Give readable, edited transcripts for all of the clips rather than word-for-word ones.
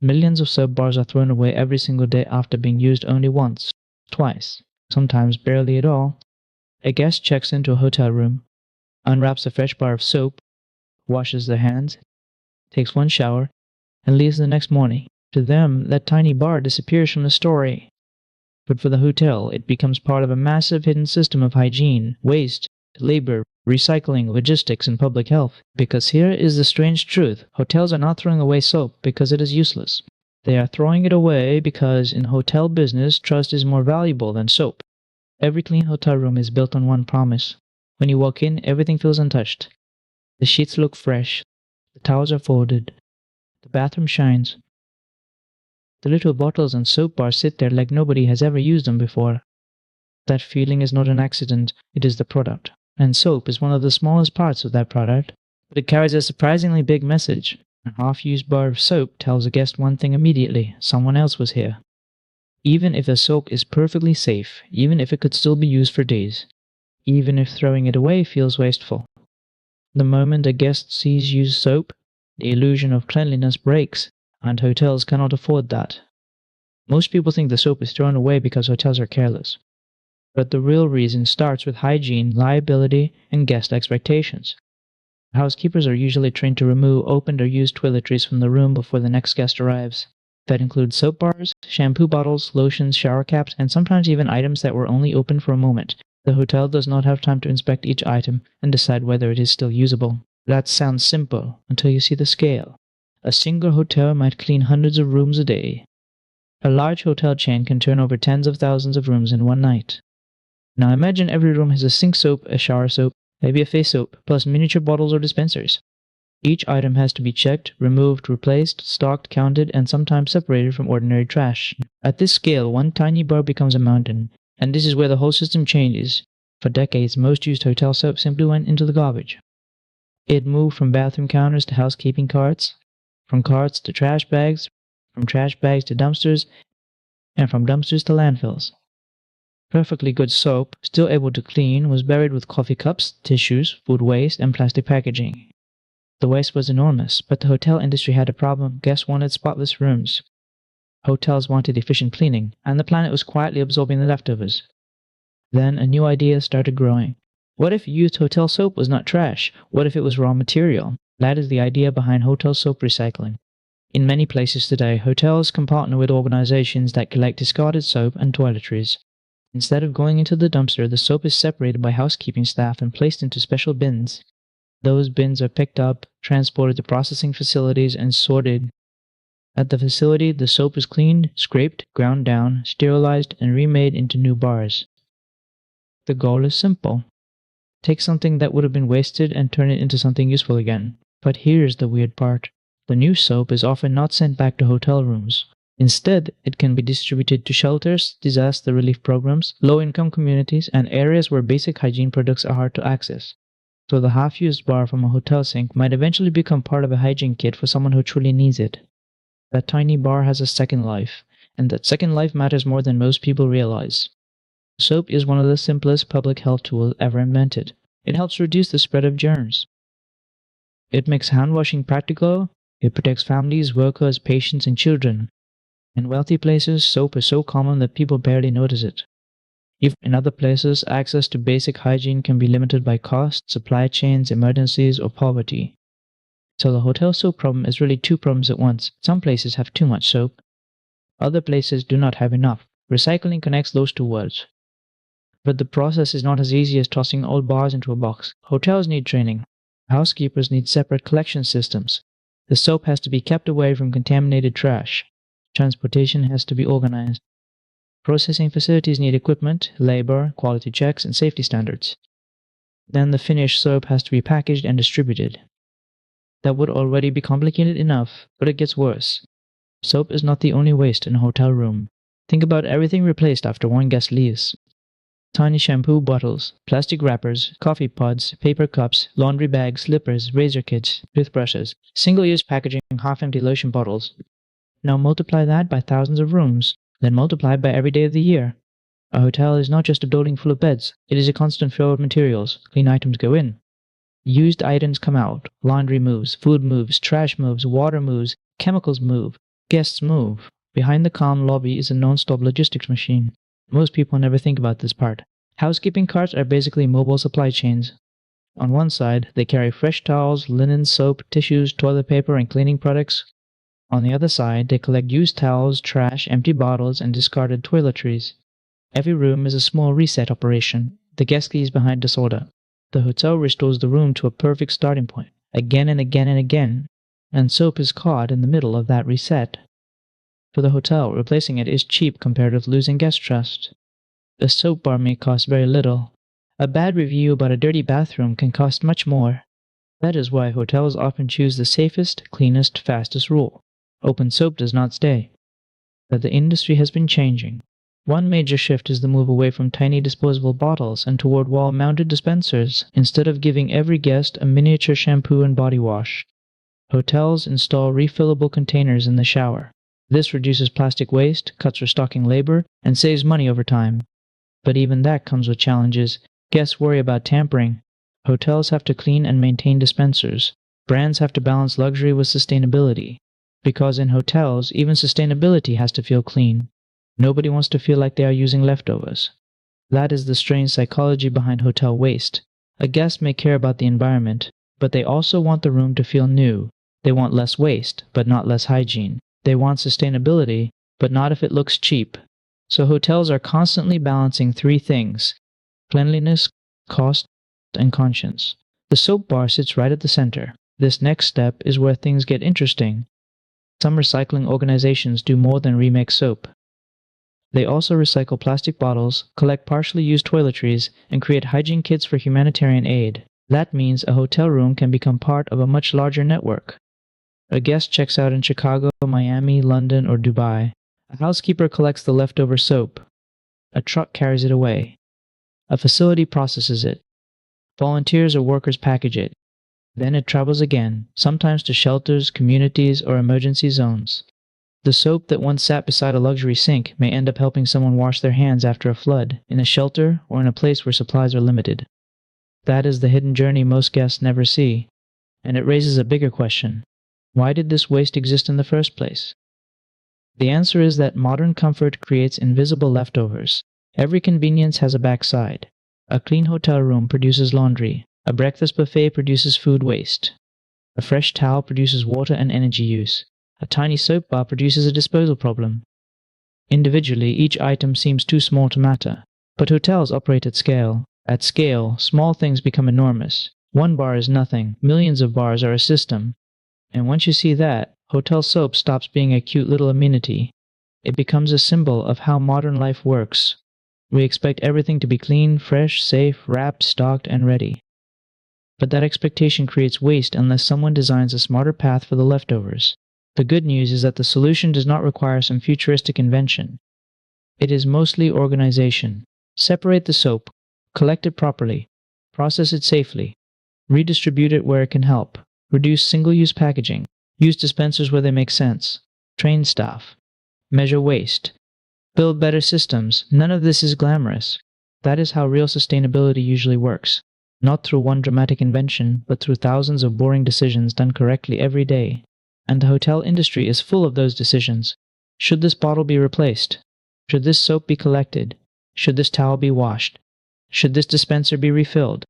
Millions of soap bars are thrown away every single day after being used only once, twice, sometimes barely at all. A guest checks into a hotel room, unwraps a fresh bar of soap, washes their hands, takes one shower, and leaves the next morning. To them, that tiny bar disappears from the story. But for the hotel, it becomes part of a massive hidden system of hygiene, waste, labor, recycling, logistics, and public health. Because here is the strange truth. Hotels are not throwing away soap because it is useless. They are throwing it away because in hotel business, trust is more valuable than soap. Every clean hotel room is built on one promise. When you walk in, everything feels untouched. The sheets look fresh. The towels are folded. The bathroom shines. The little bottles and soap bars sit there like nobody has ever used them before. That feeling is not an accident, it is the product. And soap is one of the smallest parts of that product, but it carries a surprisingly big message. A half-used bar of soap tells a guest one thing immediately: someone else was here. Even if the soap is perfectly safe, even if it could still be used for days, even if throwing it away feels wasteful. The moment a guest sees used soap, the illusion of cleanliness breaks, and hotels cannot afford that. Most people think the soap is thrown away because hotels are careless. But the real reason starts with hygiene, liability, and guest expectations. Housekeepers are usually trained to remove opened or used toiletries from the room before the next guest arrives. That includes soap bars, shampoo bottles, lotions, shower caps, and sometimes even items that were only open for a moment. The hotel does not have time to inspect each item and decide whether it is still usable. That sounds simple until you see the scale. A single hotel might clean hundreds of rooms a day. A large hotel chain can turn over tens of thousands of rooms in one night. Now imagine every room has a sink soap, a shower soap, maybe a face soap, plus miniature bottles or dispensers. Each item has to be checked, removed, replaced, stocked, counted, and sometimes separated from ordinary trash. At this scale, one tiny bar becomes a mountain, and this is where the whole system changes. For decades, most used hotel soap simply went into the garbage. It moved from bathroom counters to housekeeping carts, from carts to trash bags, from trash bags to dumpsters, and from dumpsters to landfills. Perfectly good soap, still able to clean, was buried with coffee cups, tissues, food waste, and plastic packaging. The waste was enormous, but the hotel industry had a problem. Guests wanted spotless rooms. Hotels wanted efficient cleaning, and the planet was quietly absorbing the leftovers. Then a new idea started growing. What if used hotel soap was not trash? What if it was raw material? That is the idea behind hotel soap recycling. In many places today, hotels can partner with organizations that collect discarded soap and toiletries. Instead of going into the dumpster, the soap is separated by housekeeping staff and placed into special bins. Those bins are picked up, transported to processing facilities, and sorted. At the facility, the soap is cleaned, scraped, ground down, sterilized, and remade into new bars. The goal is simple. Take something that would have been wasted and turn it into something useful again. But here's the weird part. The new soap is often not sent back to hotel rooms. Instead, it can be distributed to shelters, disaster relief programs, low-income communities, and areas where basic hygiene products are hard to access. So the half-used bar from a hotel sink might eventually become part of a hygiene kit for someone who truly needs it. That tiny bar has a second life, and that second life matters more than most people realize. Soap is one of the simplest public health tools ever invented. It helps reduce the spread of germs. It makes hand-washing practical. It protects families, workers, patients, and children. In wealthy places, soap is so common that people barely notice it. If in other places, access to basic hygiene can be limited by cost, supply chains, emergencies, or poverty. So the hotel soap problem is really two problems at once. Some places have too much soap. Other places do not have enough. Recycling connects those two words. But the process is not as easy as tossing old bars into a box. Hotels need training. Housekeepers need separate collection systems. The soap has to be kept away from contaminated trash. Transportation has to be organized. Processing facilities need equipment, labor, quality checks, and safety standards. Then the finished soap has to be packaged and distributed. That would already be complicated enough, but it gets worse. Soap is not the only waste in a hotel room. Think about everything replaced after one guest leaves. Tiny shampoo bottles, plastic wrappers, coffee pods, paper cups, laundry bags, slippers, razor kits, toothbrushes, single-use packaging, half-empty lotion bottles. Now multiply that by thousands of rooms, then multiply it by every day of the year. A hotel is not just a building full of beds, it is a constant flow of materials. Clean items go in. Used items come out. Laundry moves, food moves, trash moves, water moves, chemicals move. Guests move. Behind the calm lobby is a non-stop logistics machine. Most people never think about this part. Housekeeping carts are basically mobile supply chains. On one side, they carry fresh towels, linen, soap, tissues, toilet paper, and cleaning products. On the other side, they collect used towels, trash, empty bottles, and discarded toiletries. Every room is a small reset operation. The guest leaves behind disorder. The hotel restores the room to a perfect starting point, again and again and again, and soap is caught in the middle of that reset. For the hotel, replacing it is cheap compared with losing guest trust. A soap bar may cost very little. A bad review about a dirty bathroom can cost much more. That is why hotels often choose the safest, cleanest, fastest rule. Open soap does not stay. But the industry has been changing. One major shift is the move away from tiny disposable bottles and toward wall-mounted dispensers instead of giving every guest a miniature shampoo and body wash. Hotels install refillable containers in the shower. This reduces plastic waste, cuts restocking labor, and saves money over time. But even that comes with challenges. Guests worry about tampering. Hotels have to clean and maintain dispensers. Brands have to balance luxury with sustainability. Because in hotels, even sustainability has to feel clean. Nobody wants to feel like they are using leftovers. That is the strange psychology behind hotel waste. A guest may care about the environment, but they also want the room to feel new. They want less waste, but not less hygiene. They want sustainability, but not if it looks cheap. So hotels are constantly balancing three things: cleanliness, cost, and conscience. The soap bar sits right at the center. This next step is where things get interesting. Some recycling organizations do more than remake soap. They also recycle plastic bottles, collect partially used toiletries, and create hygiene kits for humanitarian aid. That means a hotel room can become part of a much larger network. A guest checks out in Chicago, Miami, London, or Dubai. A housekeeper collects the leftover soap. A truck carries it away. A facility processes it. Volunteers or workers package it. Then it travels again, sometimes to shelters, communities, or emergency zones. The soap that once sat beside a luxury sink may end up helping someone wash their hands after a flood, in a shelter, or in a place where supplies are limited. That is the hidden journey most guests never see. And it raises a bigger question. Why did this waste exist in the first place? The answer is that modern comfort creates invisible leftovers. Every convenience has a backside. A clean hotel room produces laundry. A breakfast buffet produces food waste. A fresh towel produces water and energy use. A tiny soap bar produces a disposal problem. Individually, each item seems too small to matter. But hotels operate at scale. At scale, small things become enormous. One bar is nothing. Millions of bars are a system. And once you see that, hotel soap stops being a cute little amenity. It becomes a symbol of how modern life works. We expect everything to be clean, fresh, safe, wrapped, stocked, and ready. But that expectation creates waste unless someone designs a smarter path for the leftovers. The good news is that the solution does not require some futuristic invention. It is mostly organization. Separate the soap, collect it properly, process it safely, redistribute it where it can help, reduce single-use packaging, use dispensers where they make sense, train staff, measure waste, build better systems. None of this is glamorous. That is how real sustainability usually works. Not through one dramatic invention, but through thousands of boring decisions done correctly every day. And the hotel industry is full of those decisions. Should this bottle be replaced? Should this soap be collected? Should this towel be washed? Should this dispenser be refilled?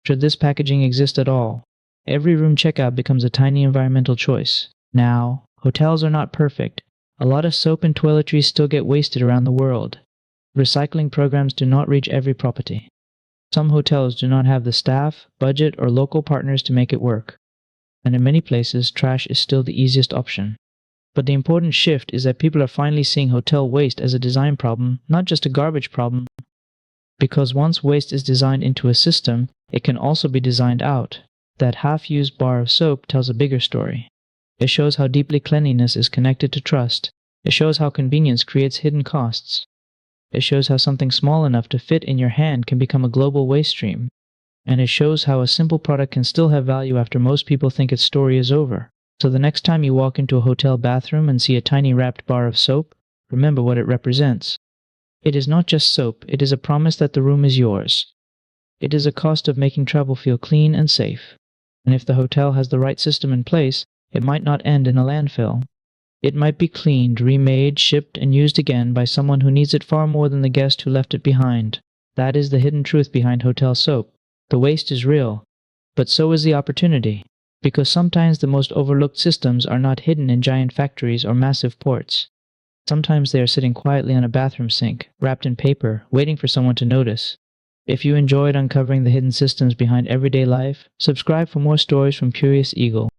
Should this packaging exist at all? Every room checkout becomes a tiny environmental choice. Now, hotels are not perfect. A lot of soap and toiletries still get wasted around the world. Recycling programs do not reach every property. Some hotels do not have the staff, budget, or local partners to make it work. And in many places, trash is still the easiest option. But the important shift is that people are finally seeing hotel waste as a design problem, not just a garbage problem. Because once waste is designed into a system, it can also be designed out. That half-used bar of soap tells a bigger story. It shows how deeply cleanliness is connected to trust. It shows how convenience creates hidden costs. It shows how something small enough to fit in your hand can become a global waste stream. And it shows how a simple product can still have value after most people think its story is over. So the next time you walk into a hotel bathroom and see a tiny wrapped bar of soap, remember what it represents. It is not just soap, it is a promise that the room is yours. It is a cost of making travel feel clean and safe. And if the hotel has the right system in place, it might not end in a landfill. It might be cleaned, remade, shipped, and used again by someone who needs it far more than the guest who left it behind. That is the hidden truth behind hotel soap. The waste is real, but so is the opportunity, because sometimes the most overlooked systems are not hidden in giant factories or massive ports. Sometimes they are sitting quietly on a bathroom sink, wrapped in paper, waiting for someone to notice. If you enjoyed uncovering the hidden systems behind everyday life, subscribe for more stories from Curious Eagle.